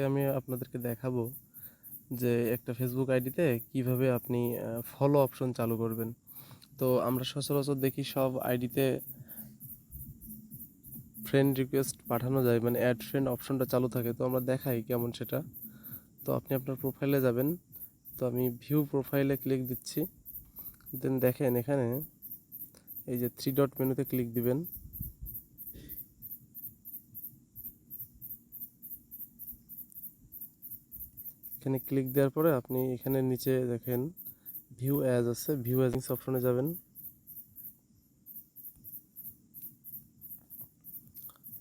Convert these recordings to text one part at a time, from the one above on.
আজকে আমি আপনাদেরকে দেখাবো যে একটা ফেসবুক আইডিতে কিভাবে আপনি ফলো অপশন চালু করবেন। তো আমরা সচরাচর দেখি সব আইডিতে ফ্রেন্ড রিকোয়েস্ট পাঠানো যায়, মানে অ্যাড ফ্রেন্ড অপশনটা চালু থাকে। তো আমরা দেখাই কেমন সেটা। তো আপনি আপনার প্রোফাইলে যাবেন। তো আমি ভিউ প্রোফাইলে ক্লিক দিচ্ছি। দেন দেখেন এখানে এই যে 3 ডট মেনুতে ক্লিক দিবেন। এখানে ক্লিক দেওয়ার পরে আপনি এখানে নিচে দেখেন ভিউ অ্যাজ আছে, ভিউ অ্যাজ অপশনে যাবেন।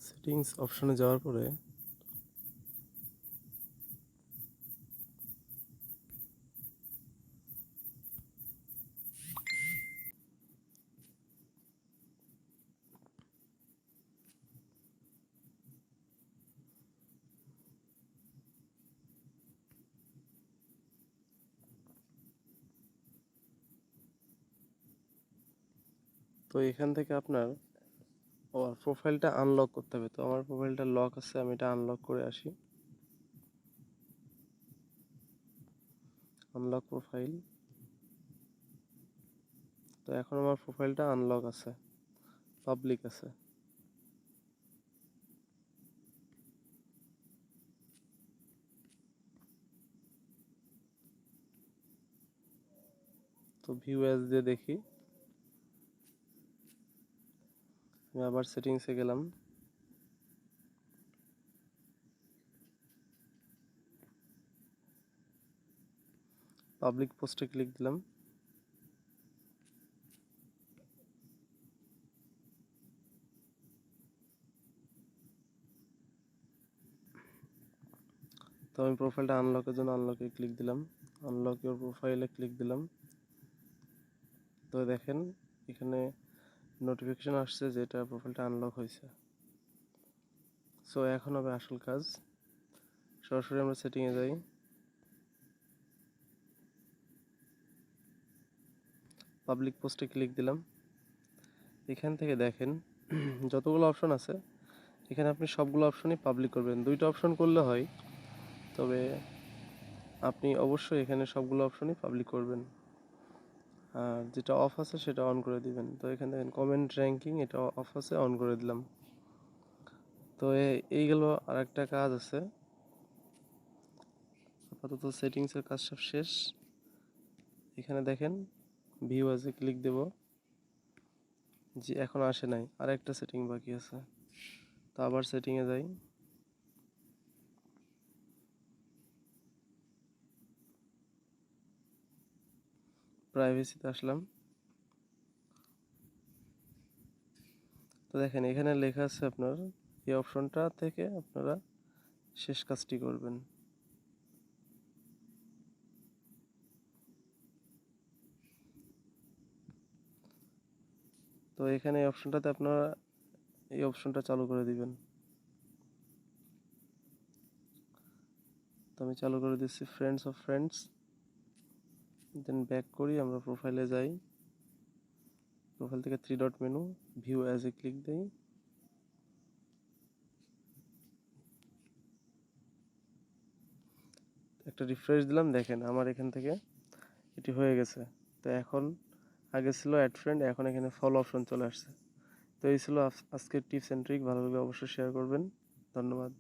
সেটিংস অপশনে যাওয়ার পরে তো এখান থেকে আপনার প্রোফাইলটা আনলক করতে হবে। তো আমার প্রোফাইলটা লক আছে, আমি এটা আনলক করে আসি। Unlock profile. তো এখন আমার প্রোফাইলটা আনলক আছে, পাবলিক আছে। তো ভিউ অ্যাজ দিয়ে দেখি। আমি আবার সেটিংসে গেলাম। পাবলিক পোস্টে ক্লিক দিলাম। তো আমি প্রোফাইলটা আনলকের জন্য আনলকে ক্লিক দিলাম। আনলক ইওর প্রোফাইলে ক্লিক দিলাম। তো দেখেন এখানে নোটিফিকেশন আসছে যে এটা প্রোফাইলটা আনলক হয়েছে। সো এখন হবে আসল কাজ। সরাসরি আমরা সেটিংয়ে যাই। পাবলিক পোস্টে ক্লিক দিলাম। এখান থেকে দেখেন যতগুলো অপশন আছে এখানে আপনি সবগুলো অপশনই পাবলিক করবেন। 2টা অপশন করলে হয়, তবে আপনি অবশ্যই এখানে সবগুলো অপশনই পাবলিক করবেন। আর যেটা অফ আছে সেটা অন করে দিবেন। তো এখানে দেখেন কমেন্ট র্যাঙ্কিং, এটা অফ আছে, অন করে দিলাম। তো এই গেল আর একটা কাজ আছে। আপাতত সেটিংসের কাজ সব শেষ। এখানে দেখেন ভিউ আছে, ক্লিক দেব। যে এখন আসে নাই, আর একটা সেটিং বাকি আছে। তো আবার সেটিংয়ে যাই। প্রাইভেসিতে আসলাম। তো দেখেন এখানে লেখা আছে আপনার এই অপশনটা থেকে আপনারা শেষ কাজটি করবেন। তো এখানে এই অপশনটাতে আপনারা এই অপশনটা চালু করে দিবেন। তো আমি চালু করে দিচ্ছি friends of friends. Then back করি, আমরা প্রোফাইলে যাই। প্রোফাইল থেকে 3 ডট মেনু, ভিউ অ্যাজ এ ক্লিক দেই। একটা রিফ্রেশ দিলাম, দেখেন আমার এখান থেকে এটি হয়ে গেছে। তো এখন আগে ছিল অ্যাড ফ্রেন্ড, এখন এখানে ফলো অপশন চলে আসছে। তো এই ছিল আজকের টিপস অ্যান্ড ট্রিক। ভালো লাগলে অবশ্যই শেয়ার করবেন। ধন্যবাদ।